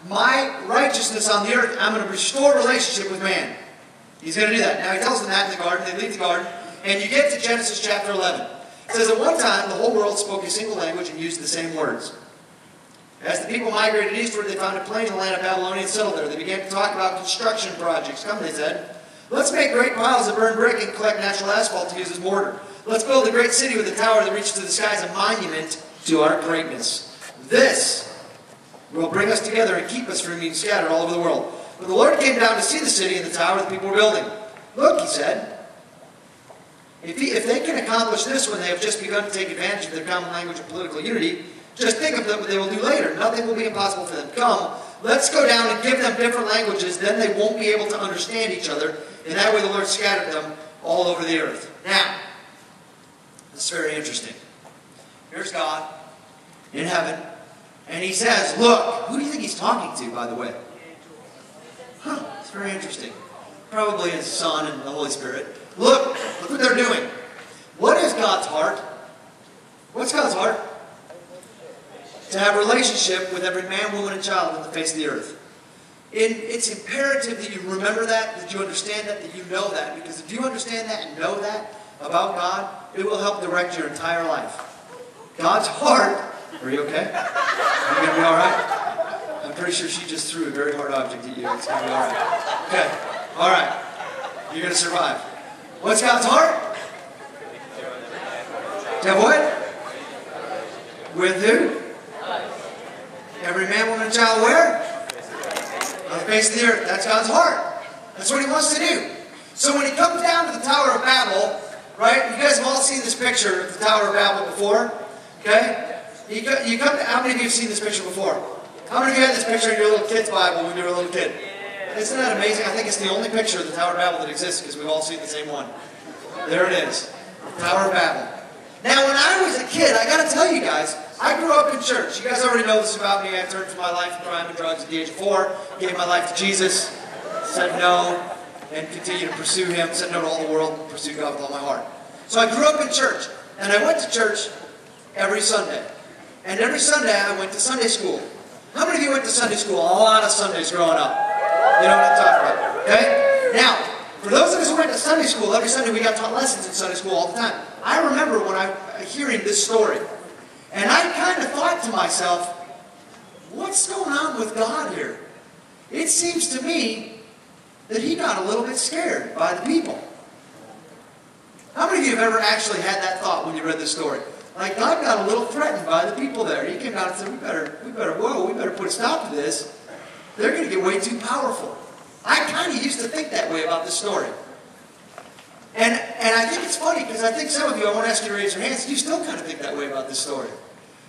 my righteousness on the earth, I'm going to restore relationship with man. He's going to do that. Now he tells them that in the garden. They leave the garden. And you get to Genesis chapter 11. It says, at one time, the whole world spoke a single language and used the same words. As the people migrated eastward, they found a plain in the land of Babylonia and settled there. They began to talk about construction projects. Come, they said, let's make great piles of burned brick and collect natural asphalt to use as mortar. Let's build a great city with a tower that reaches to the sky as a monument to our greatness. This will bring us together and keep us from being scattered all over the world. But the Lord came down to see the city and the tower the people were building. Look, he said, if they can accomplish this when they have just begun to take advantage of their common language and political unity, just think of what they will do later. Nothing will be impossible for them. Come, let's go down and give them different languages. Then they won't be able to understand each other. And that way the Lord scattered them all over the earth. Now, this is very interesting. Here's God in heaven. And he says, look, who do you think he's talking to, by the way? Huh, it's very interesting. Probably his Son and the Holy Spirit. Look what they're doing. What is God's heart? What's God's heart? To have a relationship with every man, woman, and child on the face of the earth. It's imperative that you remember that you understand that you know that. Because if you understand that and know that about God, it will help direct your entire life. God's heart... Are you okay? Are you going to be alright? I'm pretty sure she just threw a very hard object at you. It's going to be alright. Okay. Alright. You're going to survive. What's God's heart? To have what? With who? Every man, woman, and child where? On the face of the earth. That's God's heart. That's what he wants to do. So when he comes down to the Tower of Babel, right? You guys have all seen this picture of the Tower of Babel before. Okay? You come to, how many of you have seen this picture before? How many of you had this picture in your little kid's Bible when you were a little kid? Isn't that amazing? I think it's the only picture of the Tower of Babel that exists because we've all seen the same one. There it is. The Tower of Babel. Now, when I was a kid, I got to tell you guys, I grew up in church. You guys already know this about me. I turned from my life of crime and drugs at the age of 4, gave my life to Jesus, said no, and continued to pursue him, said no to all the world, and pursued God with all my heart. So I grew up in church, and I went to church every Sunday. And every Sunday I went to Sunday school. How many of you went to Sunday school? A lot of Sundays growing up. You know what I'm talking about. Okay? Now, for those of us who went to Sunday school, every Sunday we got taught lessons in Sunday school all the time. I remember when hearing this story. And I kind of thought to myself, what's going on with God here? It seems to me that he got a little bit scared by the people. How many of you have ever actually had that thought when you read this story? Like, God got a little threatened by the people there. He came down and said, we better put a stop to this. They're going to get way too powerful. I kind of used to think that way about this story. And I think it's funny, because I think some of you, I won't ask you to raise your hands, you still kind of think that way about this story.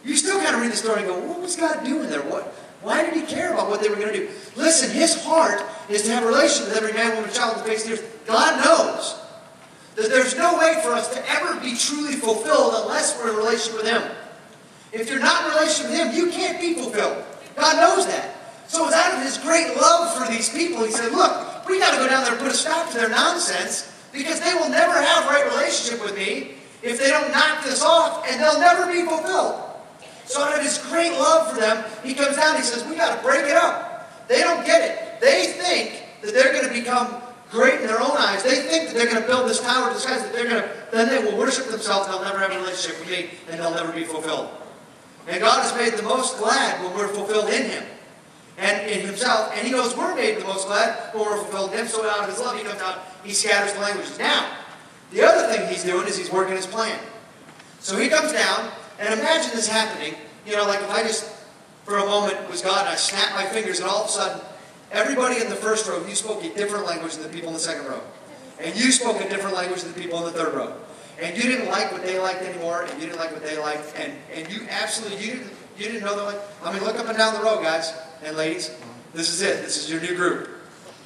You still kind of read the story and go, what was God doing there? Why did he care about what they were going to do? Listen, his heart is to have a relationship with every man, woman, and child on the face of the earth. God knows that there's no way for us to ever be truly fulfilled unless we're in a relationship with him. If you're not in a relationship with him, you can't be fulfilled. God knows that. So it's out of his great love for these people, he said, look, we got to go down there and put a stop to their nonsense, because they will never have a right relationship with me if they don't knock this off, and they'll never be fulfilled. So out of his great love for them, he comes down and he says, we got to break it up. They don't get it. They think that they're going to become great in their own eyes. They think that they're going to build this tower to the skies, that then they will worship themselves, and they'll never have a relationship with me, and they'll never be fulfilled. And God is made the most glad when we're fulfilled in him and in himself. And he knows we're made the most glad when we're fulfilled in him. So out of his love, he comes down, he scatters the languages. Now, the other thing he's doing is he's working his plan. So he comes down, and imagine this happening. You know, like if I just, for a moment, was God, and I snapped my fingers, and all of a sudden, everybody in the first row, you spoke a different language than the people in the second row. And you spoke a different language than the people in the third row. And you didn't like what they liked anymore, and you didn't like what they liked, and you absolutely, you didn't know they're like, I mean, look up and down the row, guys and ladies. This is it. This is your new group.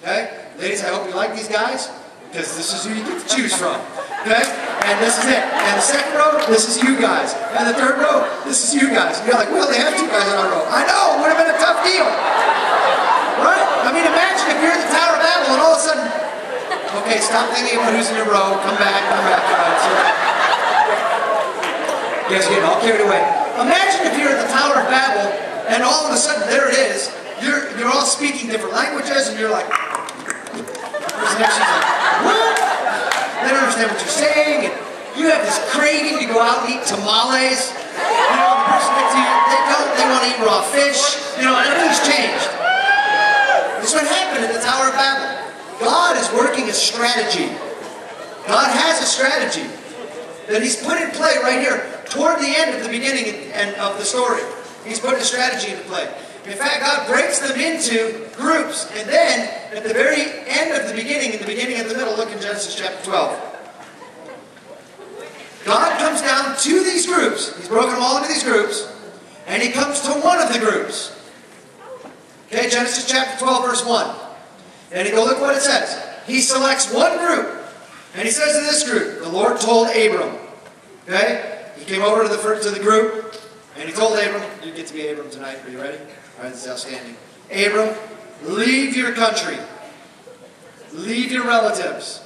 Okay? Ladies, I hope you like these guys, because this is who you get to choose from. Okay? And this is it. And the second row, this is you guys. And the third row, this is you guys. And you're like, well, they have 2 guys in our row. I know, it would have been a tough deal. Right? I mean, imagine if you're in the Tower of Babel and all of a sudden, okay, stop thinking about who's in your row. Come back. All right, so, you guys are getting all carried away. Imagine if you're at the Tower of Babel and all of a sudden there it is. You're speaking different languages, and you're like, the person next to you's like, what? They don't understand what you're saying, and you have this craving to go out and eat tamales. You know, the person next to you, they want to eat raw fish. You know, and everything's changed. This is what happened at the Tower of Babel. God is working a strategy. God has a strategy that He's put in play right here toward the end of the beginning and of the story. He's put a strategy into play. In fact, God breaks them into groups, and then at the very end of the beginning, in the beginning and the middle, look in Genesis chapter 12. God comes down to these groups. He's broken them all into these groups, and He comes to one of the groups. Okay, Genesis chapter 12, verse 1. And you go, look what it says. He selects one group, and He says to this group, the Lord told Abram. Okay? He came over to the group, and He told Abram, you get to be Abram tonight. Are you ready? All right, this is outstanding. Abram, leave your country. Leave your relatives.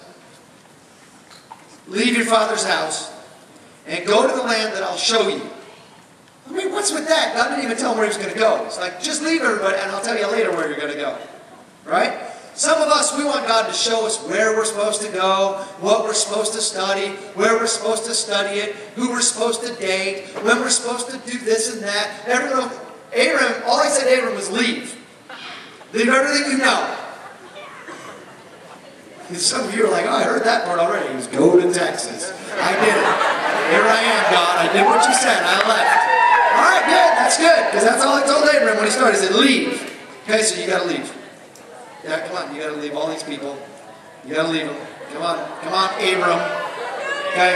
Leave your father's house, and go to the land that I'll show you. I mean, what's with that? God didn't even tell him where He was going to go. It's like, just leave everybody, and I'll tell you later where you're going to go. Right? Some of us, we want God to show us where we're supposed to go, what we're supposed to study, where we're supposed to study it, who we're supposed to date, when we're supposed to do this and that. Abram, all He said to Abram was leave. Leave everything you know. And some of you are like, oh, I heard that part already. He was, go to Texas. I did it. Here I am, God. I did what you said. I left. All right, good. That's good. Because that's all He told Abram when He started. He said, leave. Okay, so you got to leave. Yeah, come on. You got to leave all these people. You got to leave them. Come on. Come on, Abram. Okay?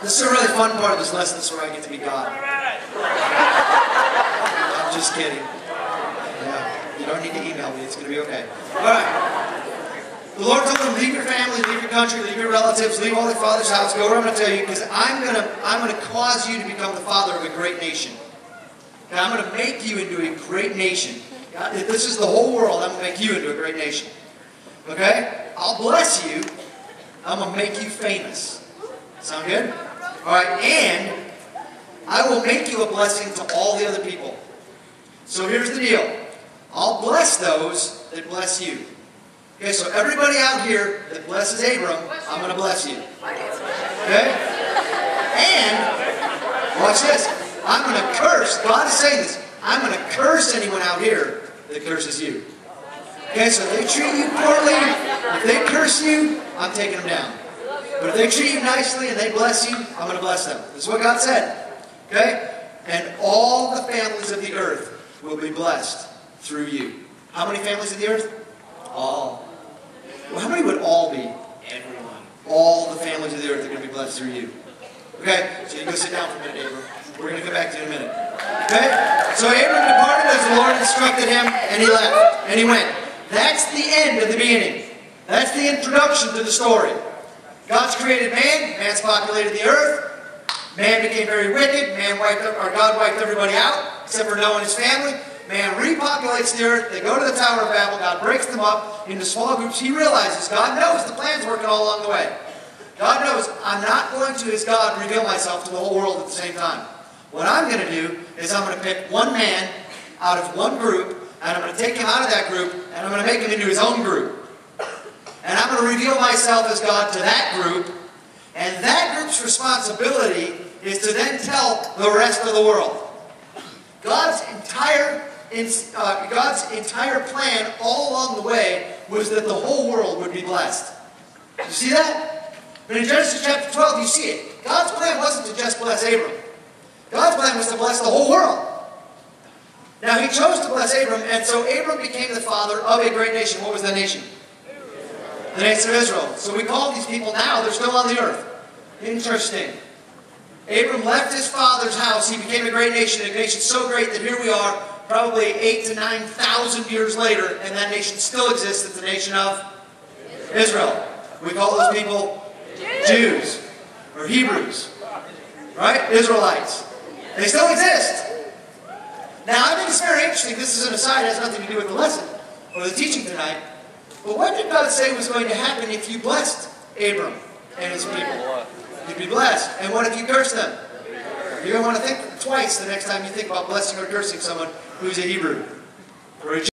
This is a really fun part of this lesson. This is where I get to be God. I'm just kidding. Yeah, you don't need to email me. It's going to be okay. All right. The Lord told him, leave your family, leave your country, leave your relatives, leave all your father's house, go where I'm going to tell you, because I'm going to cause you to become the father of a great nation. And I'm going to make you into a great nation. If this is the whole world, I'm going to make you into a great nation. Okay? I'll bless you. I'm going to make you famous. Sound good? All right, and I will make you a blessing to all the other people. So here's the deal. I'll bless those that bless you. Okay, so everybody out here that blesses Abram, I'm going to bless you. Okay? And, watch this. I'm going to curse. God is saying this. I'm going to curse anyone out here that curses you. Okay, so if they treat you poorly, if they curse you, I'm taking them down. But if they treat you nicely and they bless you, I'm going to bless them. This is what God said. Okay? And all the families of the earth will be blessed through you. How many families of the earth? All. Well, how many would all be? Everyone. All the families of the earth are going to be blessed through you. Okay? So you go sit down for a minute, Abram. We're going to come back to you in a minute. Okay? So Abram departed as the Lord instructed him, and he left. And he went. That's the end of the beginning. That's the introduction to the story. God's created man. Man's populated the earth. Man became very wicked. God wiped everybody out, except for Noah and his family. Man repopulates the earth. They go to the Tower of Babel. God breaks them up into small groups. He realizes, God knows the plan's working all along the way. God knows, I'm not going to, as God, reveal myself to the whole world at the same time. What I'm going to do is I'm going to pick one man out of one group, and I'm going to take him out of that group, and I'm going to make him into his own group. And I'm going to reveal myself as God to that group, and that group's responsibility is to then tell the rest of the world. God's entire plan all along the way was that the whole world would be blessed. You see that? But in Genesis chapter 12, you see it. God's plan wasn't to just bless Abram. God's plan was to bless the whole world. Now, He chose to bless Abram, and so Abram became the father of a great nation. What was that nation? The nation of Israel. So we call these people now, they're still on the earth. Interesting. Abram left his father's house. He became a great nation so great that here we are, probably 8,000 to 9,000 years later, and that nation still exists. It's the nation of Israel. We call those people Jews or Hebrews, right? Israelites. They still exist. Now, I think it's very interesting. This is an aside. It has nothing to do with the lesson or the teaching tonight. But what did God say was going to happen if you blessed Abram and his people? You'd be blessed. And what if you curse them? You're going to want to think twice the next time you think about blessing or cursing someone who's a Hebrew. For each